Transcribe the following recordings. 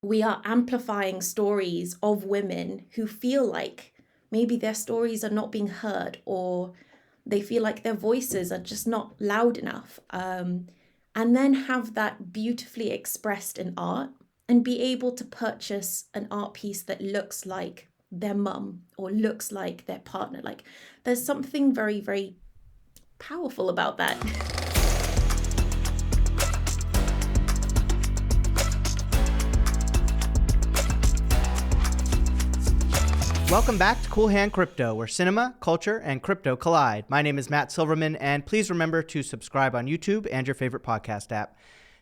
we are amplifying stories of women who feel like maybe their stories are not being heard, or they feel like their voices are just not loud enough. And then have that beautifully expressed in art and be able to purchase an art piece that looks like their mum or looks like their partner. Like, there's something very, very powerful about that. Welcome back to Cool Hand Crypto, where cinema, culture, and crypto collide. My name is Matt Silverman, and please remember to subscribe on YouTube and your favorite podcast app.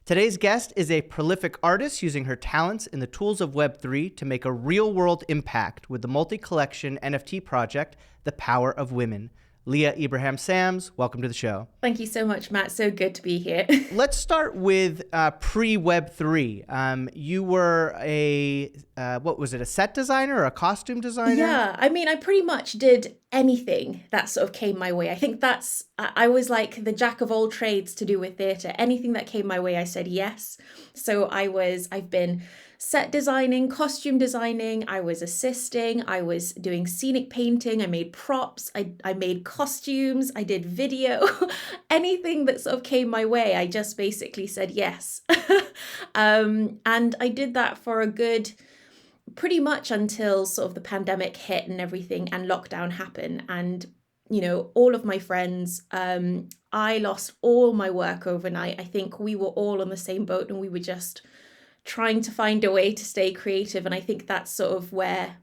Today's guest is a prolific artist using her talents in the tools of Web3 to make a real-world impact with the multi-collection NFT project, The Power of Women. Leah Ibrahim Sams, welcome to the show. Thank you so much, Matt. So good to be here. Let's start with pre-Web3. You were a set designer or a costume designer? Yeah, I mean, I pretty much did anything that sort of came my way. I think I was like the jack of all trades to do with theatre. Anything that came my way, I said yes. So I've been set designing, costume designing, I was assisting, I was doing scenic painting, I made props, I made costumes, I did video, anything that sort of came my way, I just basically said yes. And I did that for a good, pretty much until sort of the pandemic hit and everything and lockdown happened. And, you know, all of my friends, I lost all my work overnight. I think we were all on the same boat and we were just trying to find a way to stay creative. And I think that's sort of where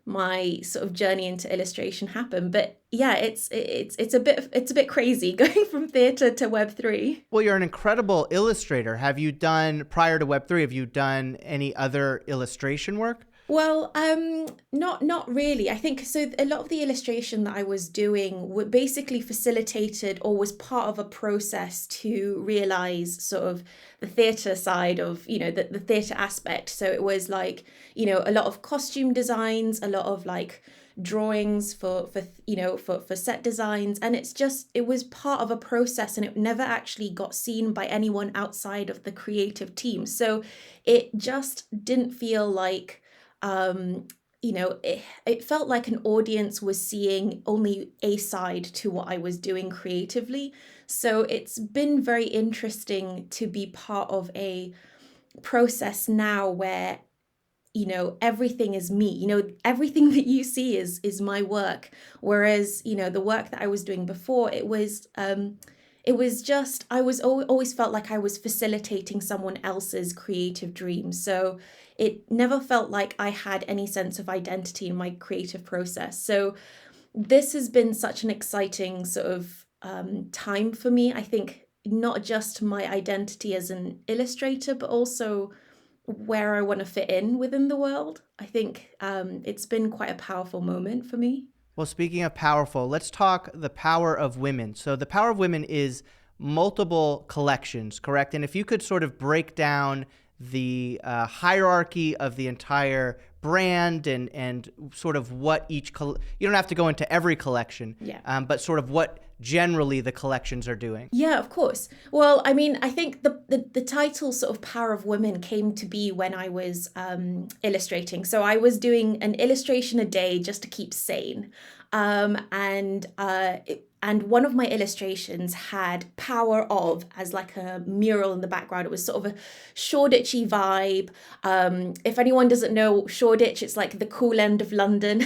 my sort of journey into illustration happened. But yeah, it's a bit crazy going from theatre to Web3. Well, you're an incredible illustrator. Prior to Web3, have you done any other illustration work? Well, not really. I think so. A lot of the illustration that I was doing were basically facilitated or was part of a process to realize sort of the theatre side of, you know, the theatre aspect. So it was like, you know, a lot of costume designs, a lot of like drawings for set designs, and it was part of a process, and it never actually got seen by anyone outside of the creative team. So it just didn't feel like it felt like an audience was seeing only a side to what I was doing creatively. So it's been very interesting to be part of a process now where, you know, everything is me. You know, everything that you see is my work. Whereas, you know, the work that I was doing before, it was just, I was always felt like I was facilitating someone else's creative dreams. So it never felt like I had any sense of identity in my creative process. So this has been such an exciting sort of time for me. I think not just my identity as an illustrator, but also where I want to fit in within the world. I think it's been quite a powerful moment for me. Well, speaking of powerful, let's talk The Power of Women. So The Power of Women is multiple collections, correct? And if you could sort of break down the hierarchy of the entire brand and sort of what each, you don't have to go into every collection, but sort of what generally the collections are doing. Yeah, of course. Well, I mean, I think the title sort of Power of Women came to be when I was illustrating. So I was doing an illustration a day just to keep sane. And one of my illustrations had Power of as like a mural in the background. It was sort of a Shoreditchy vibe. If anyone doesn't know Shoreditch, it's like the cool end of London.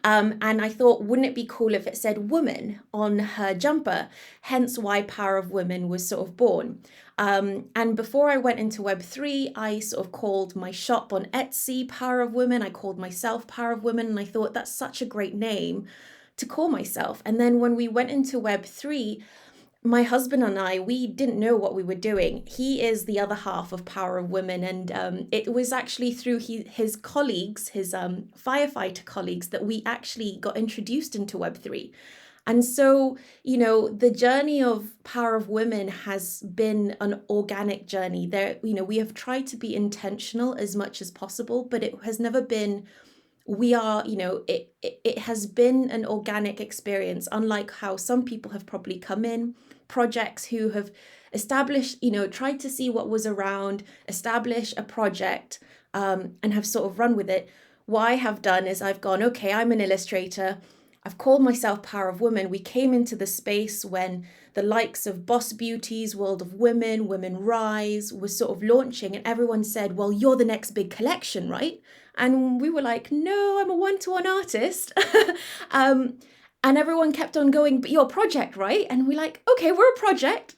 And I thought, wouldn't it be cool if it said woman on her jumper? Hence why Power of Women was sort of born. And before I went into Web3, I sort of called my shop on Etsy Power of Women. I called myself Power of Women. And I thought that's such a great name to call myself. And then when we went into Web3, my husband and I, we didn't know what we were doing. He is the other half of Power of Women. And it was actually through his colleagues, his firefighter colleagues, that we actually got introduced into Web3. And so, you know, the journey of Power of Women has been an organic journey. There, you know, we have tried to be intentional as much as possible, but it has never been, it has been an organic experience, unlike how some people have probably come in, projects who have established, tried to see what was around, establish a project, and have sort of run with it. What I have done is I've gone, okay, I'm an illustrator. I've called myself Power of Women. We came into the space when the likes of Boss Beauties, World of Women, Women Rise was sort of launching, and everyone said, well, you're the next big collection, right? And we were like, no, I'm a one-to-one artist. And everyone kept on going, but you're a project, right? And we're like, okay, we're a project.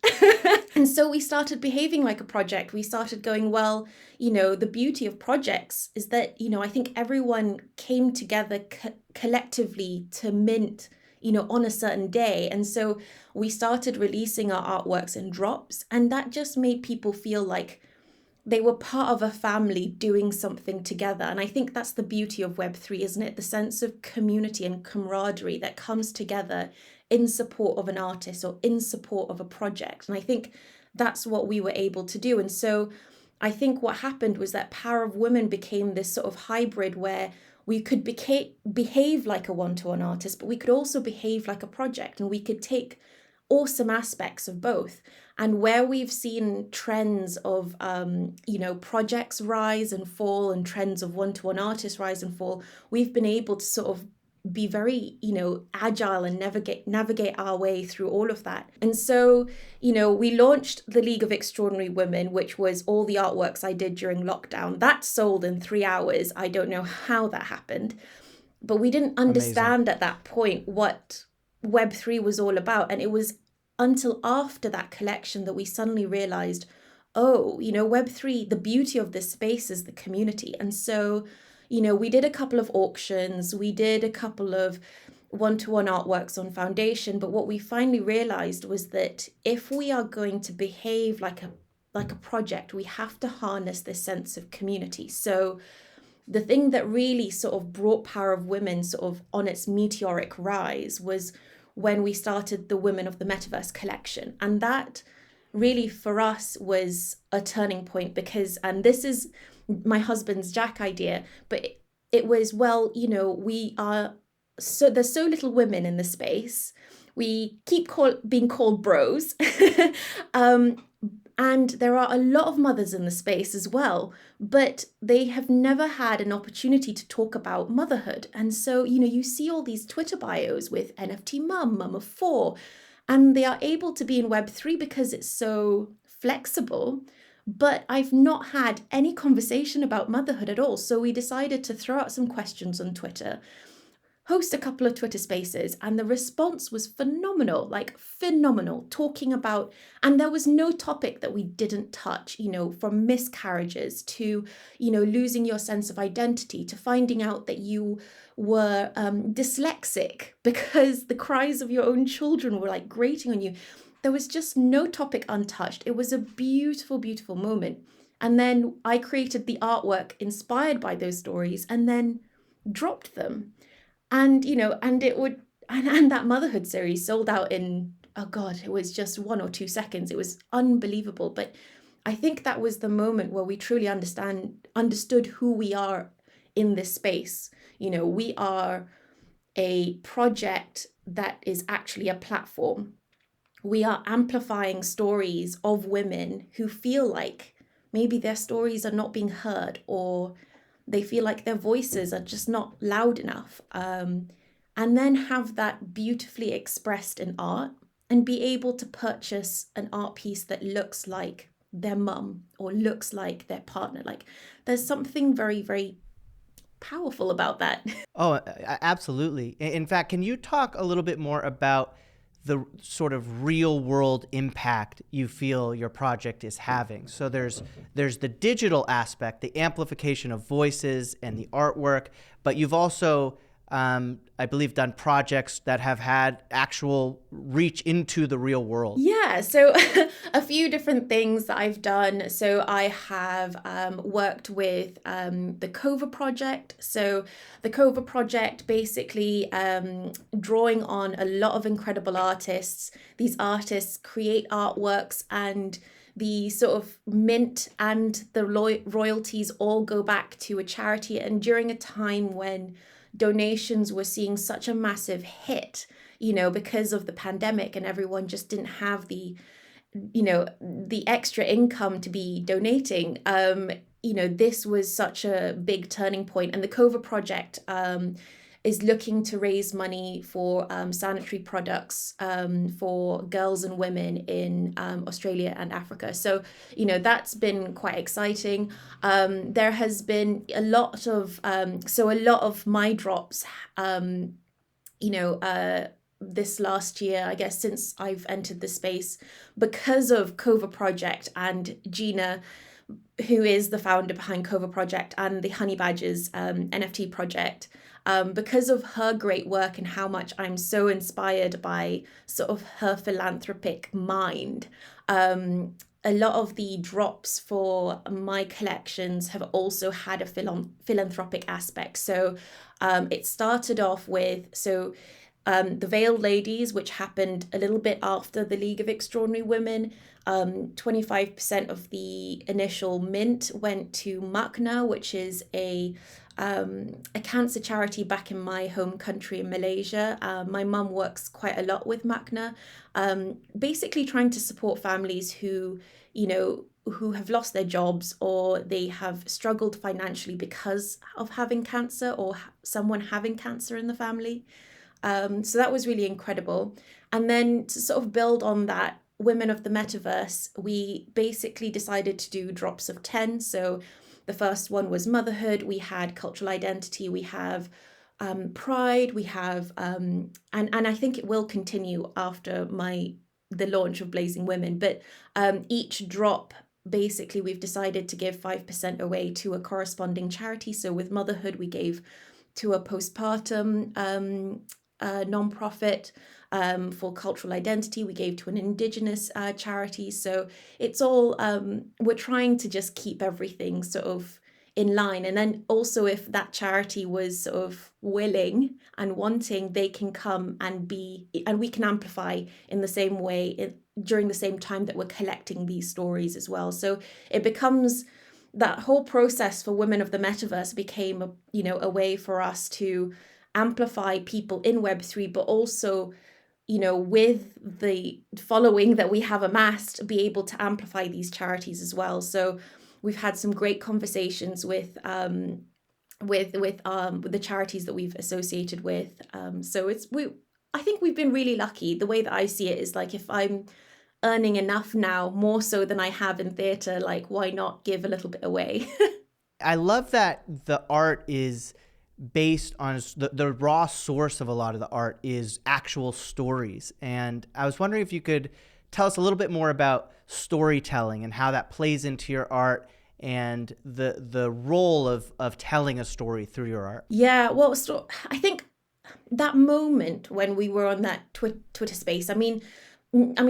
And so we started behaving like a project. We started going, well, the beauty of projects is that, I think everyone came together collectively to mint, on a certain day. And so we started releasing our artworks in drops. And that just made people feel like they were part of a family doing something together. And I think that's the beauty of Web3, isn't it? The sense of community and camaraderie that comes together in support of an artist or in support of a project. And I think that's what we were able to do. And so I think what happened was that Power of Women became this sort of hybrid where we could behave like a one-to-one artist, but we could also behave like a project, and we could take awesome aspects of both. And where we've seen trends of, projects rise and fall and trends of one-to-one artists rise and fall, we've been able to sort of be very, agile and navigate our way through all of that. And so, we launched the League of Extraordinary Women, which was all the artworks I did during lockdown. That sold in 3 hours. I don't know how that happened, but we didn't understand at that point what Web3 was all about. And it was until after that collection that we suddenly realized, Web3, the beauty of this space is the community. And so, we did a couple of auctions, we did a couple of one-to-one artworks on Foundation, but what we finally realized was that if we are going to behave like a project, we have to harness this sense of community. So the thing that really sort of brought Power of Women sort of on its meteoric rise was when we started the Women of the Metaverse collection. And that really for us was a turning point because, and this is my husband's Jack idea, but it was, we are, so there's so little women in the space. We keep being called bros. And there are a lot of mothers in the space as well, but they have never had an opportunity to talk about motherhood. And so, you see all these Twitter bios with NFT mum, mum of 4, and they are able to be in Web3 because it's so flexible. But I've not had any conversation about motherhood at all. So we decided to throw out some questions on Twitter, host a couple of Twitter spaces, and the response was phenomenal, talking about, and there was no topic that we didn't touch, from miscarriages to, losing your sense of identity, to finding out that you were dyslexic because the cries of your own children were like grating on you. There was just no topic untouched. It was a beautiful, beautiful moment. And then I created the artwork inspired by those stories and then dropped them. And, and that motherhood series sold out in, it was just 1 or 2 seconds. It was unbelievable. But I think that was the moment where we truly understood who we are in this space. We are a project that is actually a platform. We are amplifying stories of women who feel like maybe their stories are not being heard, or they feel like their voices are just not loud enough, and then have that beautifully expressed in art and be able to purchase an art piece that looks like their mum or looks like their partner. Like there's something very, very powerful about that. Oh, absolutely. In fact, can you talk a little bit more about the sort of real world impact you feel your project is having? So there's the digital aspect, the amplification of voices and the artwork, but you've also, I believe, done projects that have had actual reach into the real world. Yeah, so a few different things that I've done. So I have worked with the Cover project. So the Cover project, basically drawing on a lot of incredible artists. These artists create artworks, and the sort of mint and the royalties all go back to a charity. And during a time when donations were seeing such a massive hit, because of the pandemic, and everyone just didn't have the extra income to be donating. this was such a big turning point. And the Cova project is looking to raise money for sanitary products for girls and women in Australia and Africa. So, that's been quite exciting. There has been a lot of my drops, this last year, I guess, since I've entered the space, because of Cova Project and Gina, who is the founder behind Cova Project and the Honey Badgers NFT project. Because of her great work and how much I'm so inspired by sort of her philanthropic mind, a lot of the drops for my collections have also had a philanthropic aspect. So it started off with the Veiled Ladies, which happened a little bit after the League of Extraordinary Women. 25% of the initial mint went to MACNA, which is a cancer charity back in my home country in Malaysia. My mum works quite a lot with MACNA, basically trying to support families who have lost their jobs, or they have struggled financially because of having cancer, or someone having cancer in the family. So that was really incredible. And then to sort of build on that, Women of the Metaverse, we basically decided to do drops of 10. So the first one was motherhood, we had cultural identity, we have pride, we have and I think it will continue after the launch of Blazing Women. But each drop, basically we've decided to give 5% away to a corresponding charity. So with motherhood, we gave to a postpartum nonprofit. For cultural identity, we gave to an indigenous charity. So it's all, we're trying to just keep everything sort of in line. And then also, if that charity was sort of willing and wanting, they can come and we can amplify in the same way during the same time that we're collecting these stories as well. So it becomes, that whole process for Women of the Metaverse became a way for us to amplify people in Web3, but also, with the following that we have amassed, be able to amplify these charities as well. So we've had some great conversations with the charities that we've associated with. So I think we've been really lucky. The way that I see it is, like, if I'm earning enough now, more so than I have in theatre, like, why not give a little bit away? I love that the art is based on the raw source of a lot of the art is actual stories. And I was wondering if you could tell us a little bit more about storytelling and how that plays into your art and the role of telling a story through your art. Yeah, well, I think that moment when we were on that Twitter space, I mean,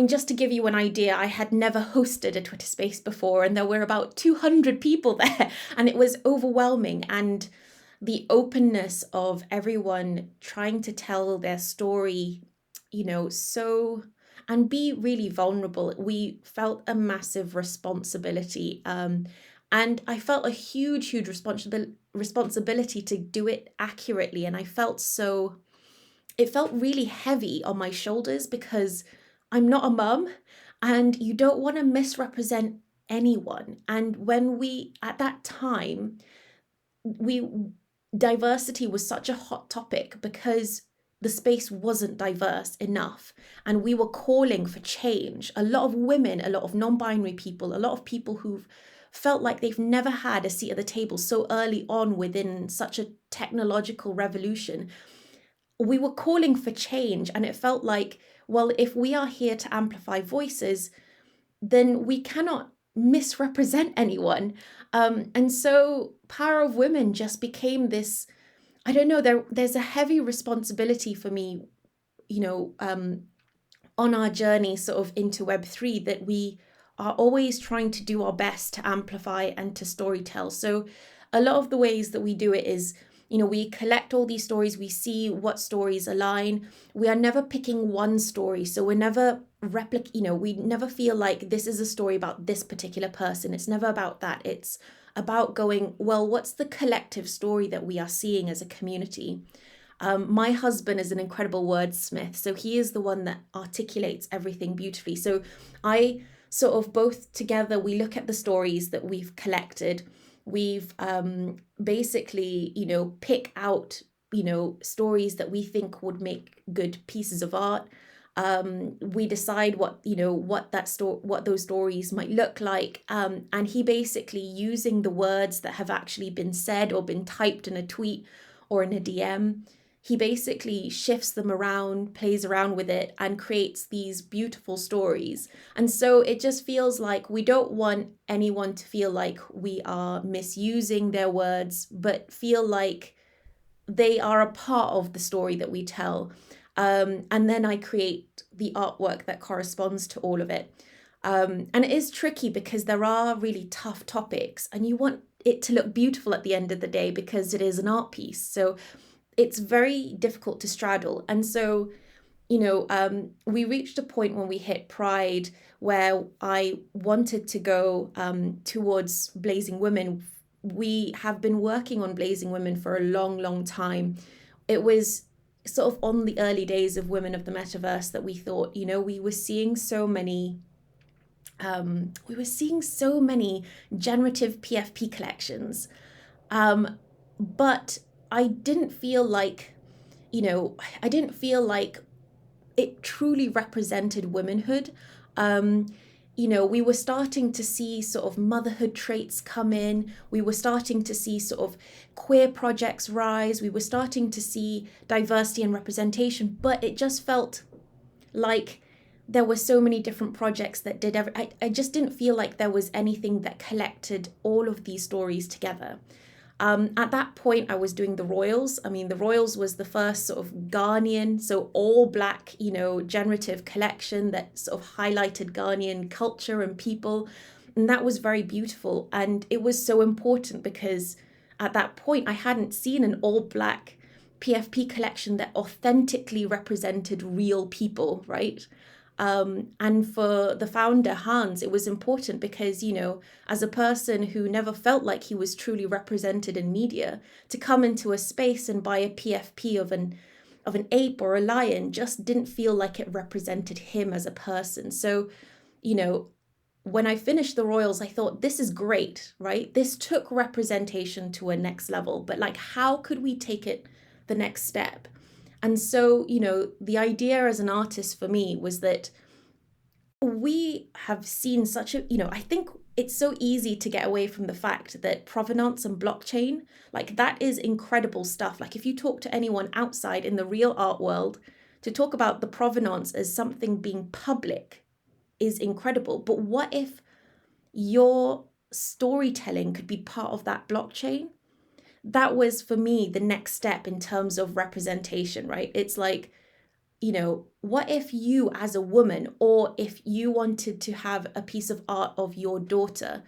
just to give you an idea, I had never hosted a Twitter space before, and there were about 200 people there, and it was overwhelming. And the openness of everyone trying to tell their story, and be really vulnerable. We felt a massive responsibility. And I felt a huge responsibility to do it accurately. And it felt really heavy on my shoulders, because I'm not a mum, and you don't want to misrepresent anyone. And at that time, diversity was such a hot topic because the space wasn't diverse enough, and we were calling for change. A lot of women, a lot of non-binary people, a lot of people who've felt like they've never had a seat at the table so early on within such a technological revolution. We were calling for change, and it felt like, well, if we are here to amplify voices, then we cannot misrepresent anyone. And so Power of Women just became this, I don't know, there's a heavy responsibility for me, on our journey sort of into Web3, that we are always trying to do our best to amplify and to storytell. So a lot of the ways that we do it is, we collect all these stories, we see what stories align. We are never picking one story. So we're never we never feel like this is a story about this particular person. It's never about that. It's about going, well, what's the collective story that we are seeing as a community? My husband is an incredible wordsmith. So he is the one that articulates everything beautifully. So I sort of, both together, we look at the stories that we've collected, We've basically, pick out, stories that we think would make good pieces of art. We decide what those stories might look like, and he basically, using the words that have actually been said or been typed in a tweet or in a DM, he basically shifts them around, plays around with it, and creates these beautiful stories. And so it just feels like we don't want anyone to feel like we are misusing their words, but feel like they are a part of the story that we tell. And then I create the artwork that corresponds to all of it. And it is tricky because there are really tough topics, and you want it to look beautiful at the end of the day because it is an art piece. So it's very difficult to straddle. And so, we reached a point when we hit Pride where I wanted to go towards Blazing Women. We have been working on Blazing Women for a long, long time. It was sort of on the early days of Women of the Metaverse that we thought, we were seeing so many generative PFP collections. But I didn't feel like, it truly represented womanhood. We were starting to see sort of motherhood traits come in. We were starting to see sort of queer projects rise. We were starting to see diversity and representation, but it just felt like there were so many different projects that did I just didn't feel like there was anything that collected all of these stories together. At that point, I was doing the Royals. I mean, the Royals was the first sort of Ghanaian, so all black, generative collection that sort of highlighted Ghanaian culture and people. And that was very beautiful. And it was so important because at that point, I hadn't seen an all black PFP collection that authentically represented real people, right? And for the founder, Hans, it was important because, as a person who never felt like he was truly represented in media, to come into a space and buy a PFP of an ape or a lion just didn't feel like it represented him as a person. So, when I finished the Royals, I thought, this is great, right? This took representation to a next level, but how could we take it the next step? And so, the idea as an artist for me was that we have seen such a, I think it's so easy to get away from the fact that provenance and blockchain, that is incredible stuff. If you talk to anyone outside in the real art world, to talk about the provenance as something being public is incredible. But what if your storytelling could be part of that blockchain? That was for me the next step in terms of representation, right? It's what if you as a woman, or if you wanted to have a piece of art of your daughter,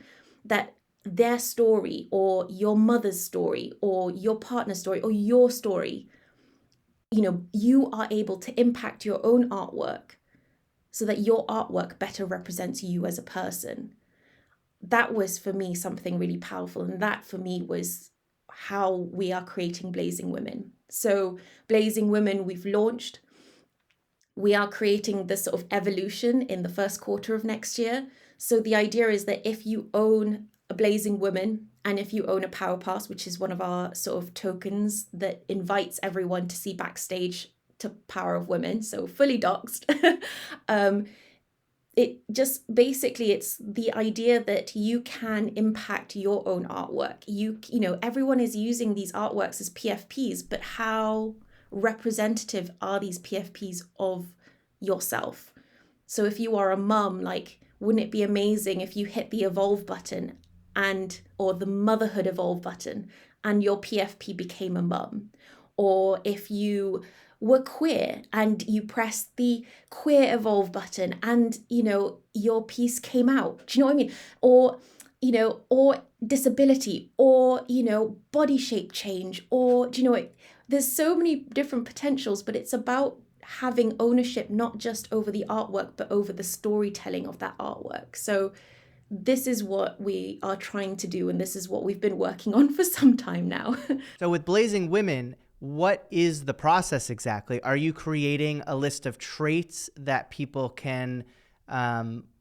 that their story or your mother's story or your partner's story or your story, you are able to impact your own artwork so that your artwork better represents you as a person. That was for me something really powerful. And that for me was how we are creating Blazing Women. So Blazing Women, we've launched. We are creating this sort of evolution in the first quarter of next year. So the idea is that if you own a Blazing Woman, and if you own a Power Pass, which is one of our sort of tokens that invites everyone to see backstage to Power of Women, so fully doxed, it just basically, it's the idea that you can impact your own artwork. Everyone is using these artworks as PFPs, but how representative are these PFPs of yourself? So if you are a mum, wouldn't it be amazing if you hit the evolve button or the motherhood evolve button and your PFP became a mum? Or if you were queer and you pressed the queer evolve button and, your piece came out. Do you know what I mean? Or disability, or, body shape change, or, do you know what? There's so many different potentials, but it's about having ownership, not just over the artwork, but over the storytelling of that artwork. So this is what we are trying to do. And this is what we've been working on for some time now. So with Blazing Women, what is the process exactly? Are you creating a list of traits that people can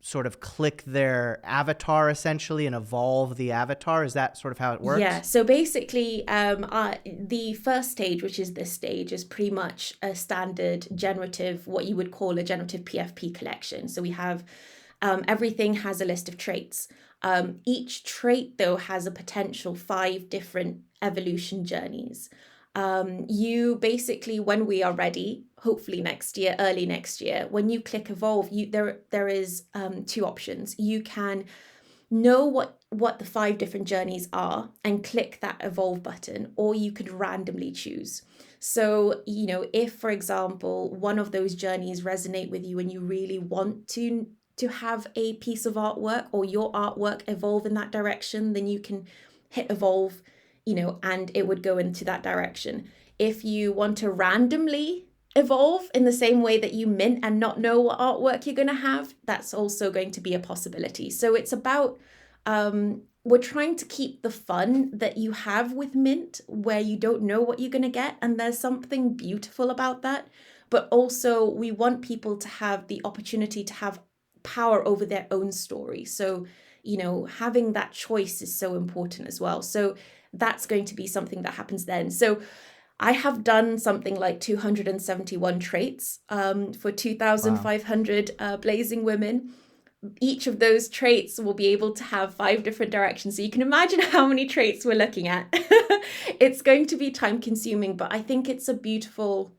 sort of click their avatar essentially and evolve the avatar? Is that sort of how it works? Yeah, so basically, the first stage, which is this stage, is pretty much a standard generative, what you would call a generative PFP collection. So we have everything has a list of traits. Each trait, though, has a potential 5 different evolution journeys. You basically, when we are ready, hopefully next year, early next year, when you click evolve, there is 2 options. You can know what the 5 different journeys are and click that evolve button, or you could randomly choose. So, if, for example, one of those journeys resonate with you and you really want to have a piece of artwork or your artwork evolve in that direction, then you can hit evolve, and it would go into that direction. If you want to randomly evolve in the same way that you mint and not know what artwork you're going to have, that's also going to be a possibility. So it's about, we're trying to keep the fun that you have with mint, where you don't know what you're going to get. And there's something beautiful about that. But also we want people to have the opportunity to have power over their own story. So, having that choice is so important as well. So that's going to be something that happens then. So I have done something like 271 traits for 2,500 blazing women. Each of those traits will be able to have 5 different directions. So you can imagine how many traits we're looking at. It's going to be time consuming, but I think it's a beautiful,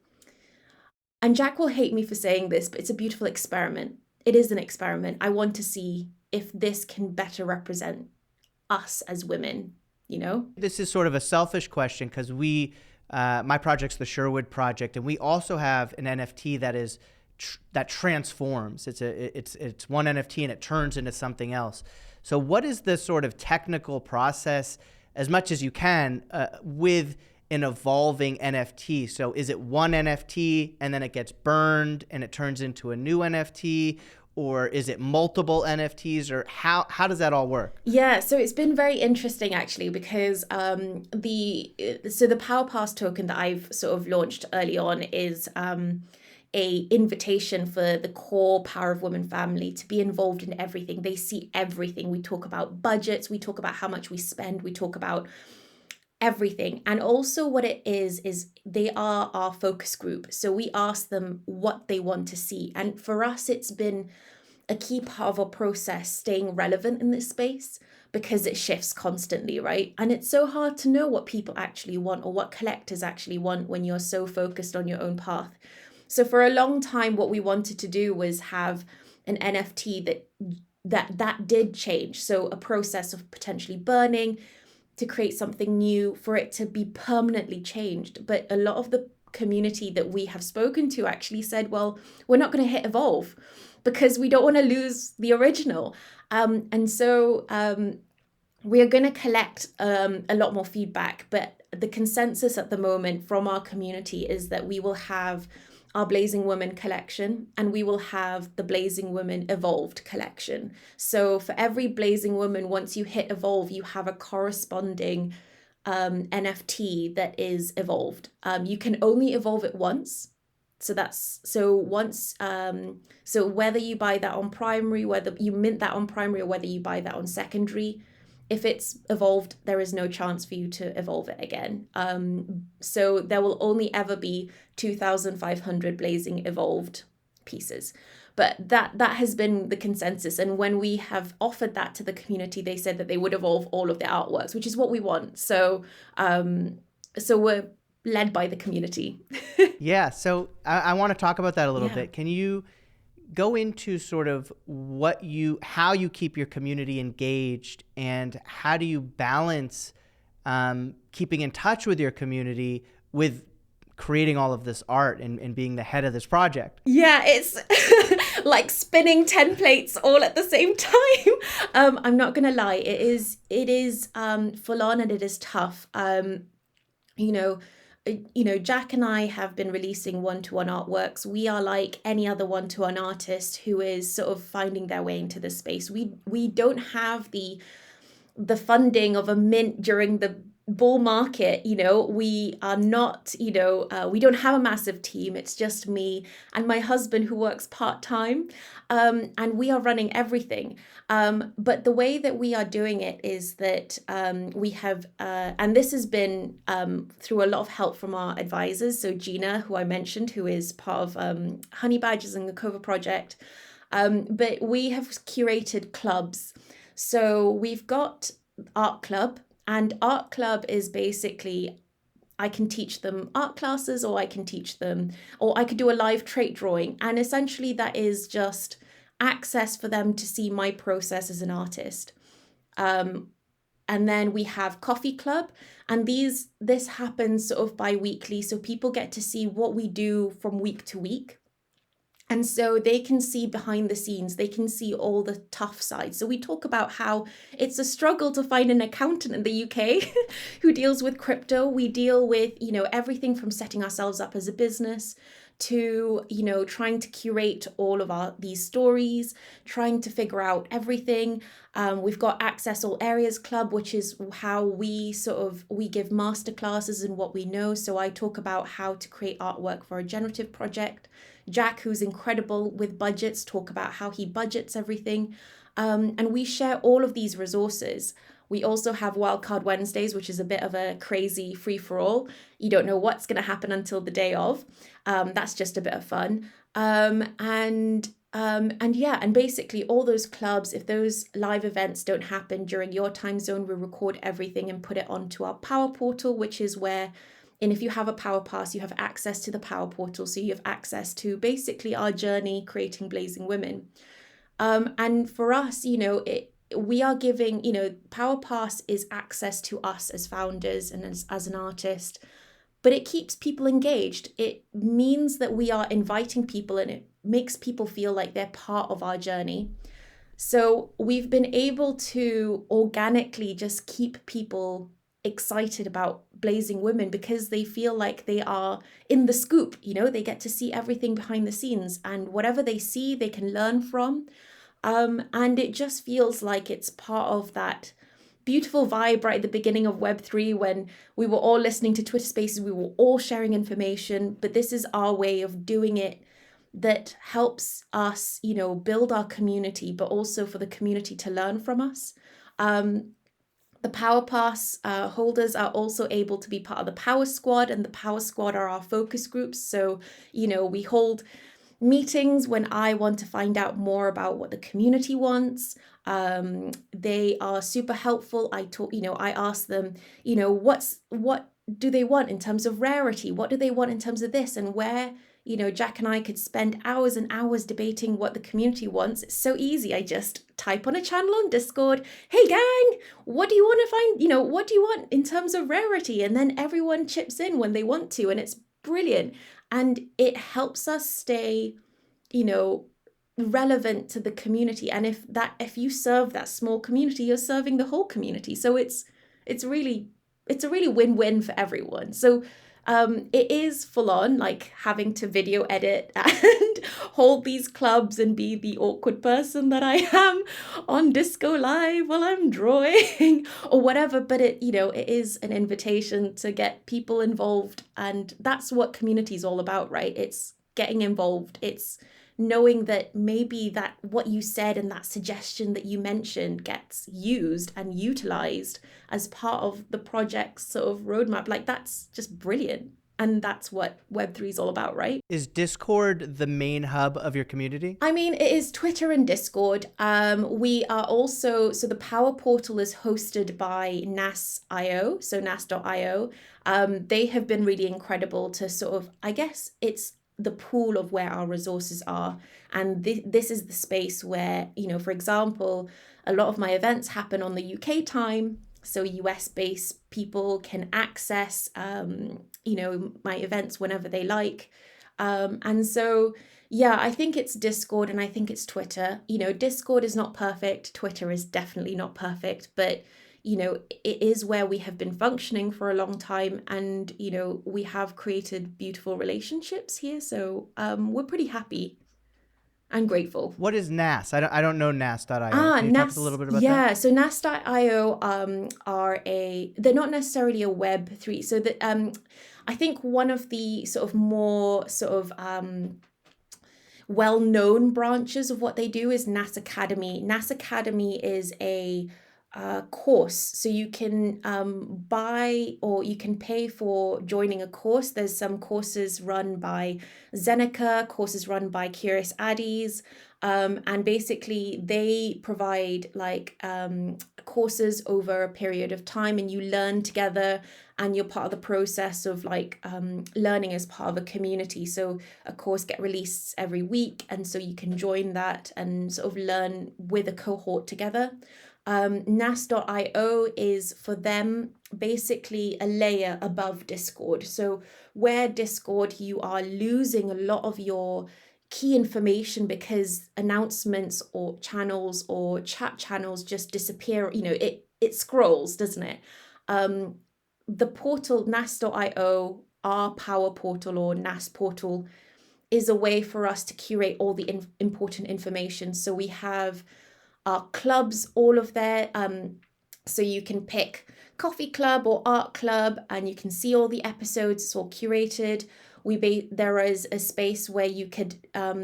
and Jack will hate me for saying this, but it's a beautiful experiment. It is an experiment. I want to see if this can better represent us as women, This is sort of a selfish question because my project's the Sherwood project, and we also have an NFT that is that transforms. It's one NFT and it turns into something else. So what is the sort of technical process, as much as you can, with an evolving NFT? So is it one NFT and then it gets burned and it turns into a new NFT? Or is it multiple NFTs, or how does that all work? Yeah, so it's been very interesting actually, because the Power Pass token that I've sort of launched early on is a invitation for the core Power of Women family to be involved in everything. They see everything. We talk about budgets, we talk about how much we spend, we talk about everything. And also what it is they are our focus group. So we ask them what they want to see. And for us, it's been a key part of our process staying relevant in this space, because it shifts constantly, right? And it's so hard to know what people actually want or what collectors actually want when you're so focused on your own path. So for a long time, what we wanted to do was have an NFT that did change. So a process of potentially burning to create something new, for it to be permanently changed. But a lot of the community that we have spoken to actually said, well, we're not going to hit evolve because we don't want to lose the original. And so we are going to collect a lot more feedback. But the consensus at the moment from our community is that we will have our Blazing Woman collection, and we will have the Blazing Woman Evolved collection. So for every Blazing Woman, once you hit Evolve, you have a corresponding NFT that is evolved. You can only evolve it once. So whether you buy that on primary, whether you mint that on primary, or whether you buy that on secondary, if it's evolved, there is no chance for you to evolve it again. So there will only ever be 2,500 blazing evolved pieces. But that has been the consensus. And when we have offered that to the community, they said that they would evolve all of their artworks, which is what we want. So we're led by the community. Yeah. So I want to talk about that a little bit. Can you go into sort of how you keep your community engaged, and how do you balance keeping in touch with your community with creating all of this art and being the head of this project? Yeah, it's like spinning 10 plates all at the same time. I'm not gonna lie, it is full on, and it is tough. Jack and I have been releasing one-to-one artworks. We are like any other one-to-one artist who is sort of finding their way into the space. We don't have the funding of a mint during the bull market, we are not, we don't have a massive team. It's just me and my husband who works part-time, and we are running everything. But the way that we are doing it is that we have, and this has been through a lot of help from our advisors. So Gina, who I mentioned, who is part of Honey Badgers and the Cover Project, but we have curated clubs. So we've got Art Club, and Art Club is basically, I can teach them art classes, or I can teach them, or I could do a live trait drawing. And essentially, that is just access for them to see my process as an artist. And then we have Coffee Club, and this happens sort of bi-weekly, so people get to see what we do from week to week. And so they can see behind the scenes, they can see all the tough sides. So we talk about how it's a struggle to find an accountant in the UK who deals with crypto. We deal with, everything from setting ourselves up as a business to, trying to curate all of these stories, trying to figure out everything. We've got Access All Areas Club, which is how we give masterclasses in what we know. So I talk about how to create artwork for a generative project. Jack, who's incredible with budgets, talk about how he budgets everything. And we share all of these resources. We also have Wildcard Wednesdays, which is a bit of a crazy free-for-all. You don't know what's going to happen until the day of. That's just a bit of fun. And basically all those clubs, if those live events don't happen during your time zone, we record everything and put it onto our Power Portal, which is where, and if you have a Power Pass, you have access to the Power Portal. So you have access to basically our journey creating Blazing Women. And for us, we are giving, Power Pass is access to us as founders and as an artist, but it keeps people engaged. It means that we are inviting people, and it makes people feel like they're part of our journey. So we've been able to organically just keep people excited about Blazing Women because they feel like they are in the scoop. They get to see everything behind the scenes, and whatever they see, they can learn from. And it just feels like it's part of that beautiful vibe right at the beginning of Web3 when we were all listening to Twitter Spaces, we were all sharing information, but this is our way of doing it that helps us, build our community, but also for the community to learn from us. The Power Pass holders are also able to be part of the Power Squad, and the Power Squad are our focus groups. So, we hold meetings when I want to find out more about what the community wants. They are super helpful. I ask them, what do they want in terms of rarity? What do they want in terms of this? And where, Jack and I could spend hours and hours debating what the community wants. It's so easy. I just type on a channel on Discord, hey gang, what do you want to find? What do you want in terms of rarity? And then everyone chips in when they want to, and it's brilliant. And it helps us stay, relevant to the community. And if you serve that small community, you're serving the whole community. So it's a really win-win for everyone. So it is full on, like having to video edit and hold these clubs and be the awkward person that I am on Disco Live while I'm drawing or whatever. But it is an invitation to get people involved. And that's what community is all about, right? It's getting involved. It's knowing that maybe that what you said and that suggestion that you mentioned gets used and utilized as part of the project's sort of roadmap. Like, that's just brilliant. And that's what Web3 is all about, right? Is Discord the main hub of your community? I mean, it is Twitter and Discord. We are also, so the Power Portal is hosted by nas.io, so nas.io. They have been really incredible to sort of, I guess it's the pool of where our resources are. And this is the space where, for example, a lot of my events happen on the UK time. So US-based people can access, my events whenever they like. And so, yeah, I think it's Discord and I think it's Twitter. Discord is not perfect. Twitter is definitely not perfect, but it is where we have been functioning for a long time, and we have created beautiful relationships here, so we're pretty happy. and grateful. What is NAS? I don't know NAS.io. Can you talk a little bit about that? So nas.io they're not necessarily a Web3. So that I think one of the sort of more sort of well-known branches of what they do is NAS Academy. NAS Academy is a course, so you can buy or you can pay for joining a course. There's some courses run by Zeneca, courses run by Curious Addies, and basically they provide like courses over a period of time, and you learn together, and you're part of the process of like learning as part of a community. So a course get released every week, and so you can join that and sort of learn with a cohort together. nas.io is for them basically a layer above Discord. So where Discord, you are losing a lot of your key information because announcements or channels or chat channels just disappear. It scrolls, doesn't it? The portal nas.io, our power portal or NAS portal, is a way for us to curate all the important information. So we have our clubs, all of there. So you can pick coffee club or art club, and you can see all the episodes. It's all curated. There is a space where you could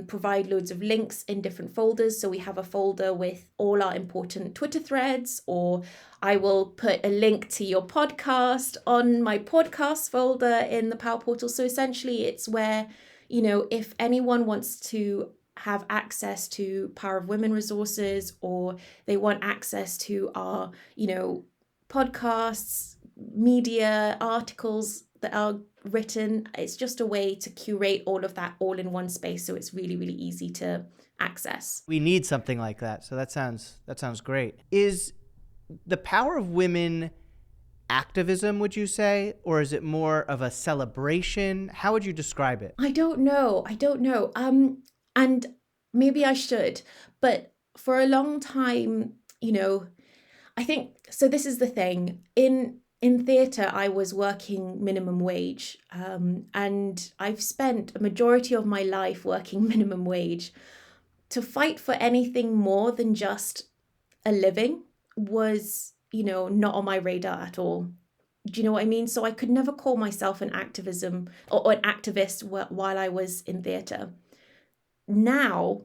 provide loads of links in different folders. So we have a folder with all our important Twitter threads, or I will put a link to your podcast on my podcast folder in the Power Portal. So essentially it's where, if anyone wants to have access to Power of Women resources, or they want access to our, podcasts, media, articles that are written, it's just a way to curate all of that all in one space. So it's really, really easy to access. We need something like that. So that sounds great. Is the Power of Women activism, would you say, or is it more of a celebration? How would you describe it? I don't know. And maybe I should, but for a long time, I think, so this is the thing, in theatre, I was working minimum wage, and I've spent a majority of my life working minimum wage. To fight for anything more than just a living was, not on my radar at all. Do you know what I mean? So I could never call myself an activism or an activist while I was in theatre. Now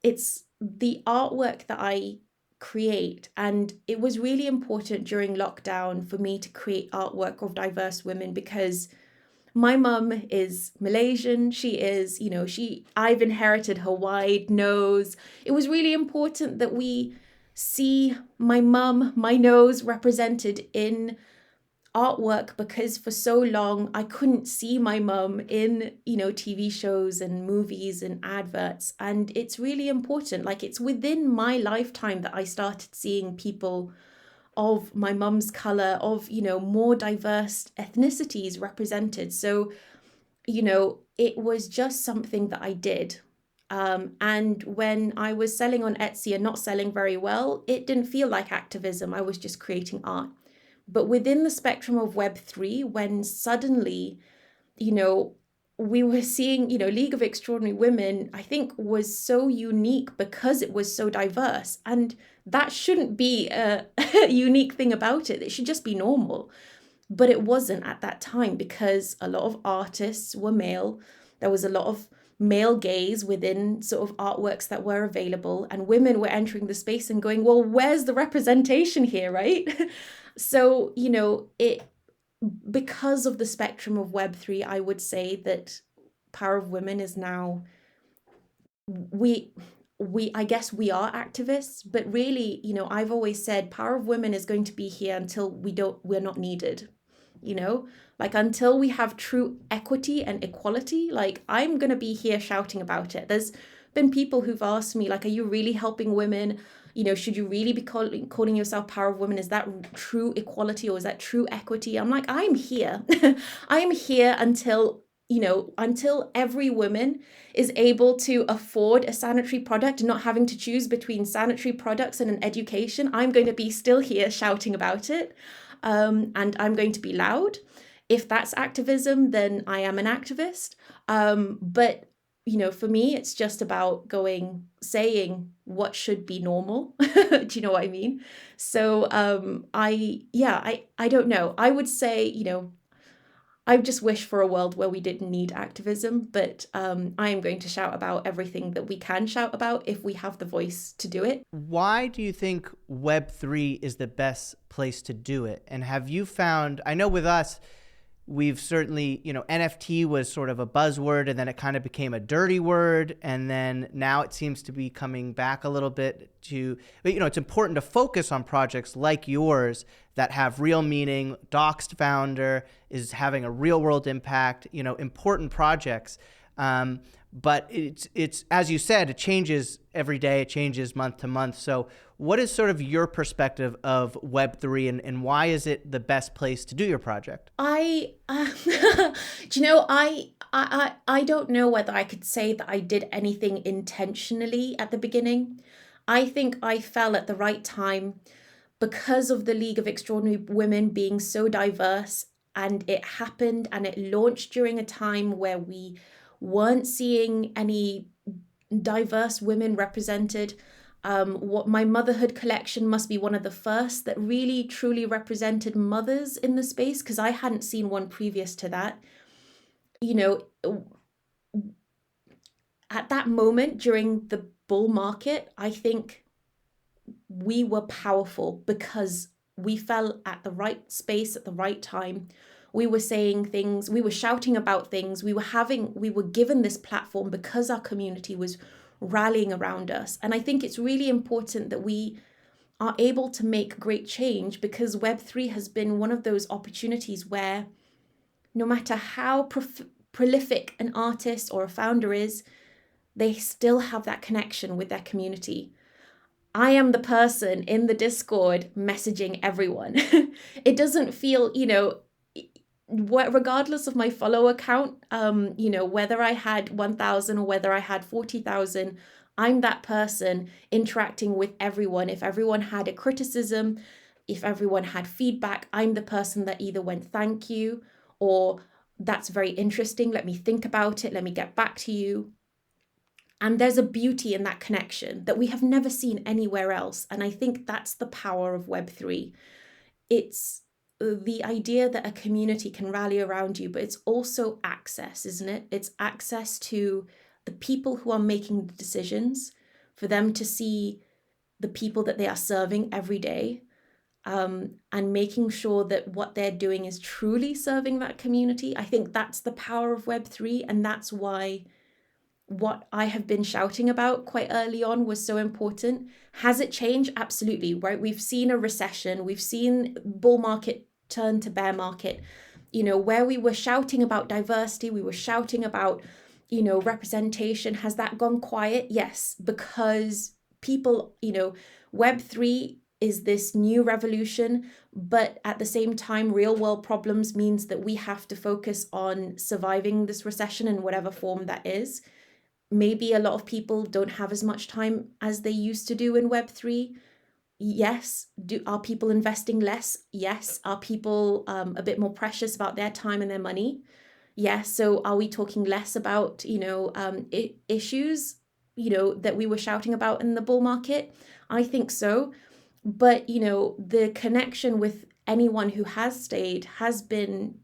it's the artwork that I create, and it was really important during lockdown for me to create artwork of diverse women, because my mum is Malaysian. I've inherited her wide nose. It was really important that we see my nose represented in artwork, because for so long I couldn't see my mum in, TV shows and movies and adverts. And it's really important. Like, it's within my lifetime that I started seeing people of my mum's color, of, more diverse ethnicities represented. So, it was just something that I did. And when I was selling on Etsy and not selling very well, it didn't feel like activism. I was just creating art. But within the spectrum of Web3, when suddenly, we were seeing, League of Extraordinary Women, I think, was so unique because it was so diverse. And that shouldn't be a unique thing about it. It should just be normal. But it wasn't at that time, because a lot of artists were male. There was a lot of male gaze within sort of artworks that were available, and women were entering the space and going, well, where's the representation here, right? So, because of the spectrum of Web3, I would say that Power of Women is now, I guess we are activists, but really, I've always said Power of Women is going to be here until we're not needed, like until we have true equity and equality. Like, I'm going to be here shouting about it. There's been people who've asked me, like, are you really helping women? Should you really be calling yourself Power of Women? Is that true equality, or is that true equity? I'm like, I'm here. I'm here until every woman is able to afford a sanitary product and not having to choose between sanitary products and an education. I'm going to be still here shouting about it. And I'm going to be loud. If that's activism, then I am an activist. But for me, it's just about saying what should be normal. Do you know what I mean? So I don't know. I would say, I just wish for a world where we didn't need activism, but I am going to shout about everything that we can shout about if we have the voice to do it. Why do you think Web3 is the best place to do it? And have you found, I know with us, we've certainly, NFT was sort of a buzzword, and then it kind of became a dirty word. And then now it seems to be coming back a little bit but it's important to focus on projects like yours that have real meaning. Doxed founder is having a real world impact, important projects. But it's as you said, it changes every day. It changes month to month. So what is sort of your perspective of Web3 and why is it the best place to do your project? I don't know whether I could say that I did anything intentionally at the beginning. I think I fell at the right time because of the League of Extraordinary Women being so diverse, and it happened and it launched during a time where we weren't seeing any diverse women represented. What my motherhood collection must be one of the first that really truly represented mothers in the space, because I hadn't seen one previous to that. At that moment during the bull market, I think we were powerful because we fell at the right space at the right time. We were saying things, we were shouting about things, we were given this platform because our community was rallying around us. And I think it's really important that we are able to make great change, because Web3 has been one of those opportunities where no matter how prolific an artist or a founder is, they still have that connection with their community. I am the person in the Discord messaging everyone. It doesn't feel, regardless of my follower count, whether I had 1,000 or whether I had 40,000, I'm that person interacting with everyone. If everyone had a criticism, if everyone had feedback, I'm the person that either went thank you or that's very interesting, let me think about it, let me get back to you. And there's a beauty in that connection that we have never seen anywhere else. And I think that's the power of Web3. It's the idea that a community can rally around you, but it's also access, isn't it? It's access to the people who are making the decisions, for them to see the people that they are serving every day, and making sure that what they're doing is truly serving that community. I think that's the power of Web3, and that's why what I have been shouting about quite early on was so important. Has it changed? Absolutely, right? We've seen a recession. We've seen bull market turn to bear market. Where we were shouting about diversity, we were shouting about, representation. Has that gone quiet? Yes, because people, Web3 is this new revolution, but at the same time, real world problems means that we have to focus on surviving this recession in whatever form that is. Maybe a lot of people don't have as much time as they used to do in Web3. Yes. Are people investing less? Yes. Are people a bit more precious about their time and their money? Yes. So are we talking less about, issues, that we were shouting about in the bull market? I think so. But, the connection with anyone who has stayed has been,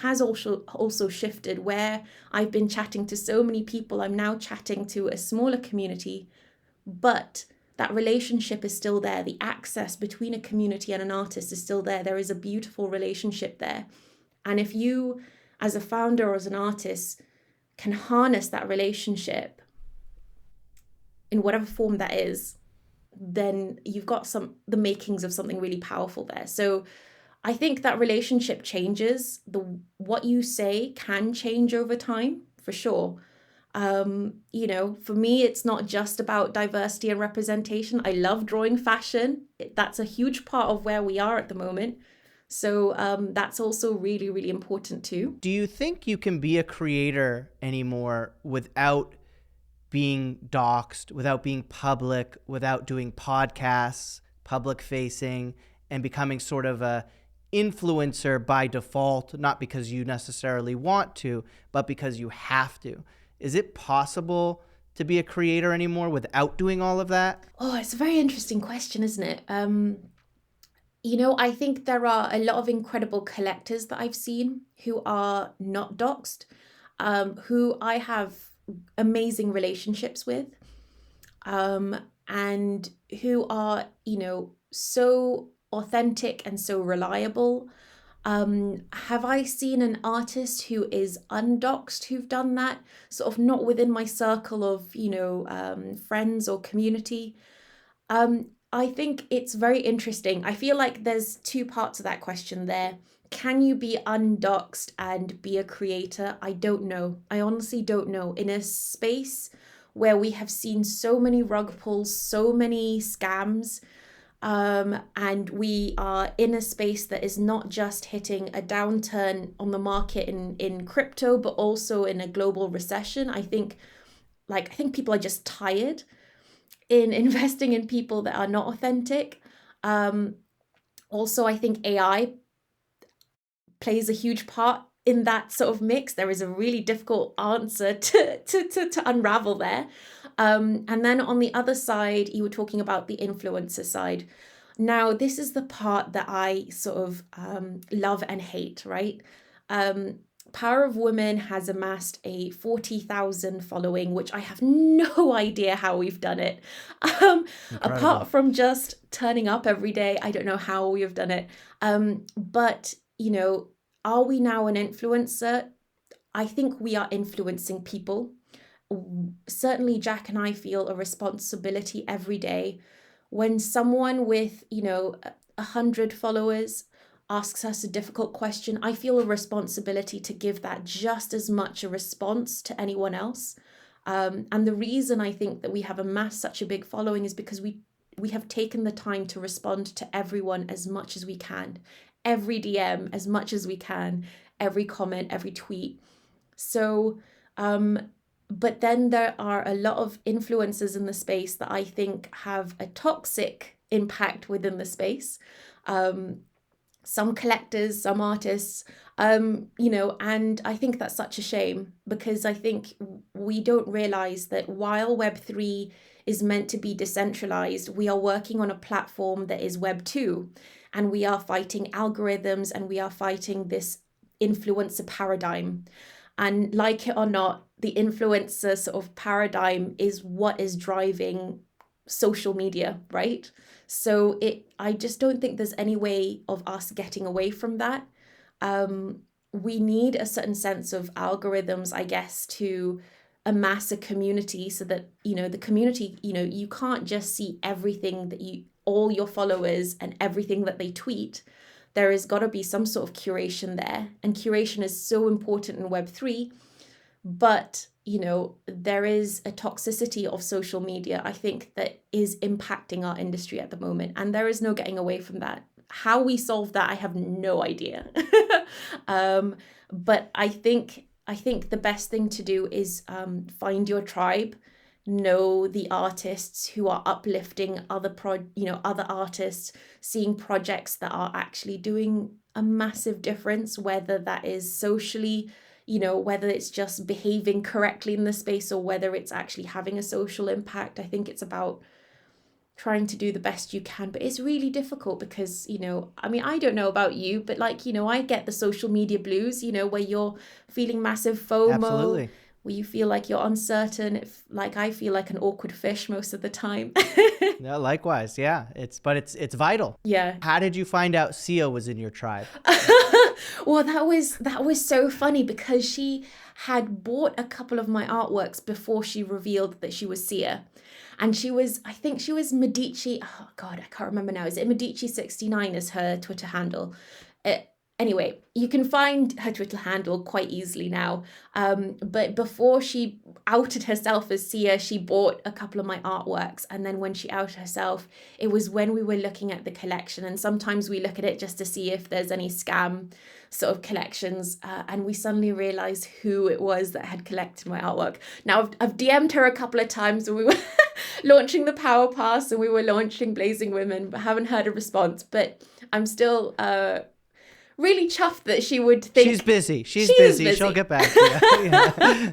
has also shifted, where I've been chatting to so many people. I'm now chatting to a smaller community, but that relationship is still there. The access between a community and an artist is still there. There is a beautiful relationship there. And if you, as a founder or as an artist, can harness that relationship in whatever form that is, then you've got the makings of something really powerful there. So I think that relationship changes. What you say can change over time, for sure. For me, it's not just about diversity and representation. I love drawing fashion. That's a huge part of where we are at the moment. So that's also really, really important too. Do you think you can be a creator anymore without being doxed, without being public, without doing podcasts, public facing, and becoming sort of a influencer by default, not because you necessarily want to, but because you have to? Is it possible to be a creator anymore without doing all of that? Oh, it's a very interesting question, isn't it? I think there are a lot of incredible collectors that I've seen who are not doxed, who I have amazing relationships with, and who are, so authentic and so reliable. Have I seen an artist who is undoxed who've done that? Sort of not within my circle of, friends or community. I think it's very interesting. I feel like there's two parts of that question there. Can you be undoxed and be a creator? I don't know. I honestly don't know. In a space where we have seen so many rug pulls, so many scams, and we are in a space that is not just hitting a downturn on the market in crypto, but also in a global recession. I think people are just tired in investing in people that are not authentic. Also, I think AI plays a huge part in that sort of mix. There is a really difficult answer to unravel there. And then on the other side, you were talking about the influencer side. Now, this is the part that I sort of love and hate, right? Power of Women has amassed a 40,000 following, which I have no idea how we've done it. Apart from just turning up every day, I don't know how we've done it. But, are we now an influencer? I think we are influencing people. Certainly, Jack and I feel a responsibility every day. When someone with, 100 followers asks us a difficult question, I feel a responsibility to give that just as much a response to anyone else. And the reason I think that we have amassed such a big following is because we have taken the time to respond to everyone as much as we can, every DM as much as we can, every comment, every tweet. So, but then there are a lot of influencers in the space that I think have a toxic impact within the space. Some collectors, some artists, and I think that's such a shame, because I think we don't realize that while Web3 is meant to be decentralized, we are working on a platform that is Web2, and we are fighting algorithms, and we are fighting this influencer paradigm. And like it or not, the influencer sort of paradigm is what is driving social media, right? So I just don't think there's any way of us getting away from that. We need a certain sense of algorithms, I guess, to amass a community so that, the community, you can't just see everything that all your followers and everything that they tweet. There has got to be some sort of curation there. And curation is so important in Web3. But, there is a toxicity of social media, I think, that is impacting our industry at the moment. And there is no getting away from that. How we solve that, I have no idea. But I think the best thing to do is find your tribe, know the artists who are uplifting other artists, seeing projects that are actually doing a massive difference, whether that is socially, whether it's just behaving correctly in the space or whether it's actually having a social impact. I think it's about trying to do the best you can, but it's really difficult because, I don't know about you, but I get the social media blues, where you're feeling massive FOMO. Absolutely. Where you feel like you're uncertain, I feel like an awkward fish most of the time. Yeah, likewise. Yeah, it's vital. Yeah. How did you find out Sia was in your tribe? Well, that was so funny because she had bought a couple of my artworks before she revealed that she was Sia. And I think she was Medici. Oh God, I can't remember now. Is it Medici69 as her Twitter handle? Anyway, you can find her Twitter handle quite easily now. But before she outed herself as Sia, she bought a couple of my artworks. And then when she outed herself, it was when we were looking at the collection. And sometimes we look at it just to see if there's any scam sort of collections. And we suddenly realized who it was that had collected my artwork. Now, I've DM'd her a couple of times when we were launching the Power Pass and we were launching Blazing Women, but haven't heard a response. But I'm still really chuffed that she would think she's busy. She's she is busy. She'll get back to you. Yeah.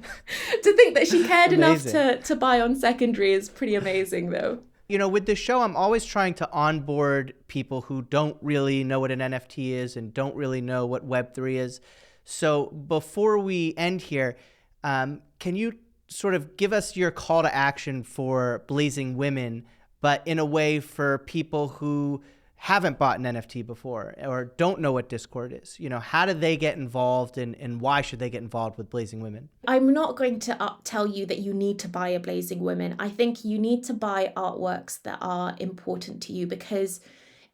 To think that she cared enough Amazing. to buy on secondary is pretty amazing, though. You know, with this show, I'm always trying to onboard people who don't really know what an NFT is and don't really know what Web3 is. So before we end here, can you sort of give us your call to action for Blazing Women, but in a way for people who haven't bought an NFT before or don't know what Discord is? You know, how do they get involved and why should they get involved with Blazing Women? I'm not going to tell you that you need to buy a Blazing Women. I think you need to buy artworks that are important to you, because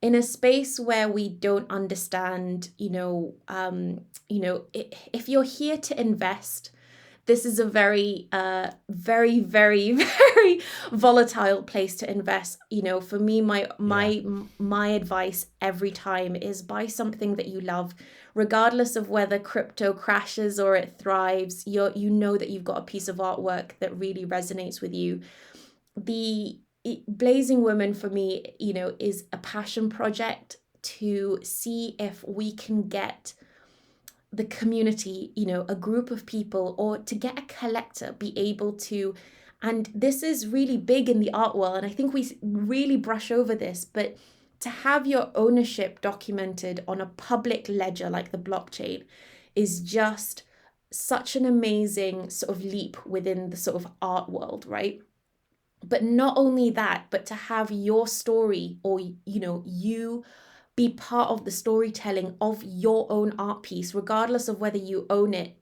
in a space where we don't understand, if you're here to invest, this is a very, very, very, very volatile place to invest. You know, for me, my advice every time is buy something that you love, regardless of whether crypto crashes or it thrives. You know that you've got a piece of artwork that really resonates with you. Blazing Women for me, is a passion project to see if we can get the community, a group of people, or to get a collector be able to, and this is really big in the art world, and I think we really brush over this, but to have your ownership documented on a public ledger like the blockchain is just such an amazing sort of leap within the sort of art world, right? But not only that, but to have your story, or, you be part of the storytelling of your own art piece, regardless of whether you own it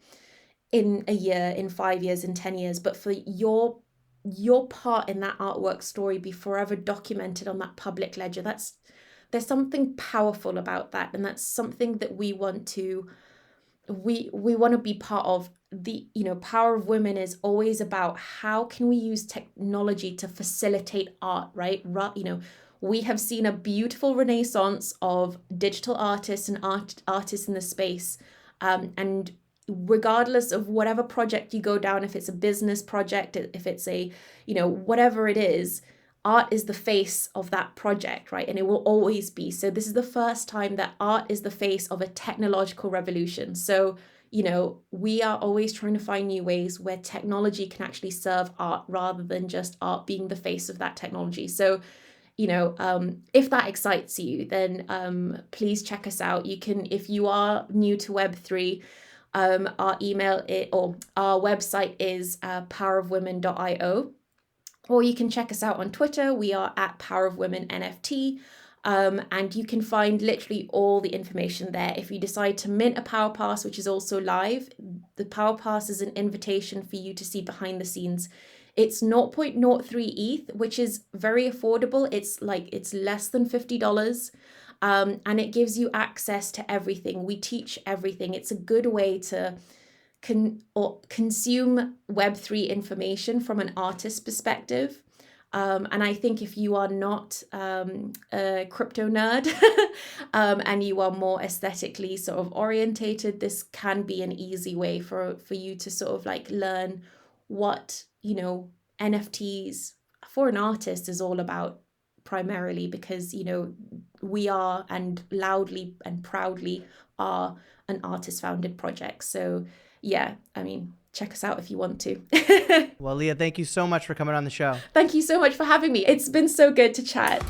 in a year, in 5 years, in 10 years, but for your part in that artwork story be forever documented on that public ledger. There's something powerful about that, and that's something that we want to be part of. The Power of Women is always about how can we use technology to facilitate art, right? We have seen a beautiful renaissance of digital artists and artists in the space. And regardless of whatever project you go down, if it's a business project, if it's a, whatever it is, art is the face of that project, right? And it will always be. So this is the first time that art is the face of a technological revolution. So, we are always trying to find new ways where technology can actually serve art rather than just art being the face of that technology. So, if that excites you, then please check us out. You can, if you are new to Web3, our website is powerofwomen.io, or you can check us out on Twitter. We are at powerofwomenNFT. And you can find literally all the information there. If you decide to mint a Power Pass, which is also live, the Power Pass is an invitation for you to see behind the scenes. It's 0.03 ETH, which is very affordable. It's less than $50. And it gives you access to everything. We teach everything. It's a good way to consume Web3 information from an artist's perspective. And I think if you are not a crypto nerd and you are more aesthetically sort of orientated, this can be an easy way for you to sort of learn what, NFTs for an artist is all about primarily, because, we are, and loudly and proudly are, an artist founded project. So yeah, check us out if you want to. Well, Leah, thank you so much for coming on the show. Thank you so much for having me. It's been so good to chat.